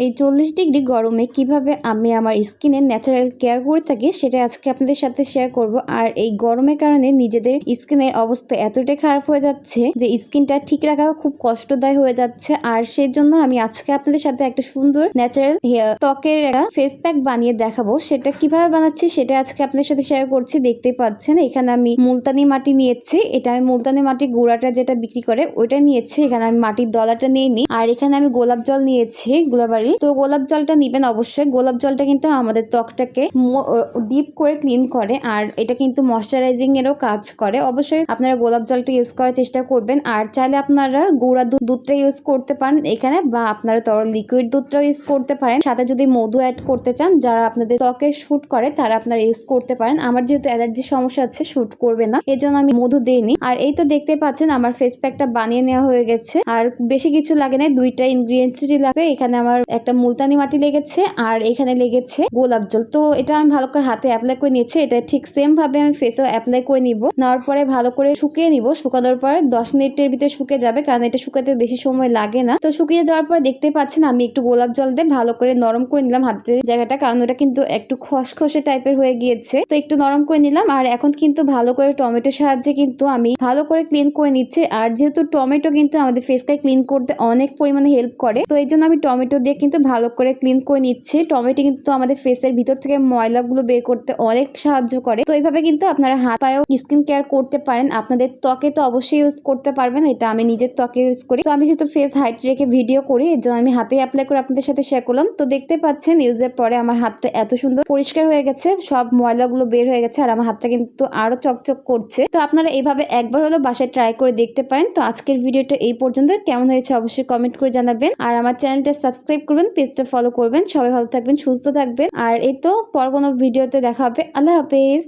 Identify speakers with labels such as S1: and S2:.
S1: এই 40 ডিগ্রি গরমে কিভাবে আমি আমার স্কিনের ন্যাচারাল কেয়ার করে থাকি সেটা আজকে আপনাদের সাথে শেয়ার করব। আর এই গরমের কারণে নিজেদের স্কিনের অবস্থা এতটাই খারাপ হয়ে যাচ্ছে যে স্কিনটা ঠিক রাখা খুব কষ্টদায়ক হয়ে যাচ্ছে। আর সেই জন্য আমি আজকে আপনাদের সাথে একটা সুন্দর ন্যাচারাল ত্বকের একটা ফেস প্যাক বানিয়ে দেখাবো। সেটা কিভাবে বানাচ্ছি সেটা আজকে আপনাদের সাথে শেয়ার করছি। দেখতেই পাচ্ছেন এখানে আমি মুলতানি মাটি নিয়েছি। এটা আমি মুলতানি মাটি গুঁড়াটা যেটা বিক্রি করে ওইটা নিয়েছি। এখানে আমি মাটির দলাটা নিয়ে নিই। আর এখানে আমি গোলাপ জল নিয়েছি গোলাবাড়ি। তো গোলাপ জলটা নিবেন অবশ্যই। গোলাপ জলটা কিন্তু আমাদের ত্বকটাকে ডিপ করে ক্লিন করে আর এটা কিন্তু ময়শ্চারাইজিং এরও কাজ করে। অবশ্যই আপনারা গোলাপ জলটা ইউজ করার চেষ্টা করবেন। আর চাইলে আপনারা গুঁড়া দুধটা ইউজ করতে পারেন এখানে, বা আপনারা তরল লিকুইড দুধটাও ইউজ করতে পারেন। সাথে যদি মধু অ্যাড করতে চান, যারা আপনাদের ত্বকে শুট করে তারা আপনারা ইউজ করতে পারেন। আমার যেহেতু অ্যালার্জি সমস্যা আছে, শুট করবে না, এজন্য আমি মধু দেইনি। আর এই তো দেখতে পাচ্ছেন আমার ফেস প্যাকটা বানিয়ে নেওয়া হয়ে গেছে। আর বেশি কিছু লাগে না, দুইটা ইনগ্রিডিয়েন্টসই লাগে। এখানে আমার একটা মুলতানি মাটি লেগেছে আর এখানে লেগেছে গোলাপ জল। তো এটা আমি ভালো করে হাতে অ্যাপ্লাই করে নিচ্ছি। এটা ঠিক সেম ভাবে আমি ফেসেও অ্যাপ্লাই করে নিব। নেওয়ার পরে ভালো করে শুকিয়ে নিব। শুকানোর পরে 10 মিনিটের ভিতরে শুকিয়ে যাবে, কারণ এটা শুকাতে বেশি সময় লাগে না। তো শুকিয়ে যাওয়ার পর দেখতে পাচ্ছেন আমি একটু গোলাপ জল দিয়ে ভালো করে নরম করে নিলাম হাতের জায়গাটা, কারণ ওটা কিন্তু একটু খসখসে টাইপের হয়ে গিয়েছে। তো একটু নরম করে নিলাম। আর এখন কিন্তু ভালো করে টমেটোর সাহায্যে কিন্তু আমি ভালো করে ক্লিন করে নিচ্ছি। আর যেহেতু টমেটো কিন্তু আমাদের ফেসকে ক্লিন করতে অনেক পরিমাণে হেল্প করে, তো এই জন্য আমি টমেটো দিয়ে কিন্তু ভালো করে ক্লিন করে নিচ্ছি। টমেটো কিন্তু আমাদের ফেসের ভিতর থেকে ময়লাগুলো বের করতে অনেক সাহায্য করে। তো এইভাবে কিন্তু আপনারা হাত পায়েও স্কিন কেয়ার করতে পারেন। আপনাদের ত্বকে তো অবশ্যই ইউজ করতে পারবেন, এটা আমি নিজের ত্বকে ইউজ করি। তো আমি যেহেতু ফেস হাইট রেখে ভিডিও করি, এর জন্য আমি হাতে অ্যাপ্লাই করে আপনাদের সাথে শেয়ার করলাম। তো দেখতে পাচ্ছেন ইউজের পরে আমার হাতটা এত সুন্দর পরিষ্কার হয়ে গেছে, সব ময়লাগুলো বের হয়ে গেছে। আর আমার হাতটা কিন্তু আরো চকচক করছে। তো আপনারা এইভাবে একবার হলো বাসায় ট্রাই করে দেখতে পারেন। তো আজকের ভিডিওটা এই পর্যন্ত। কেমন হয়েছে অবশ্যই কমেন্ট করে জানাবেন। আর আমার চ্যানেলটা সাবস্ক্রাইব করবেন, পেজটা ফলো করবেন। সবাই ভালো থাকবেন, সুস্থ থাকবেন। আর এই তো পর কোনো ভিডিওতে দেখা হবে। আল্লাহ হাফেজ।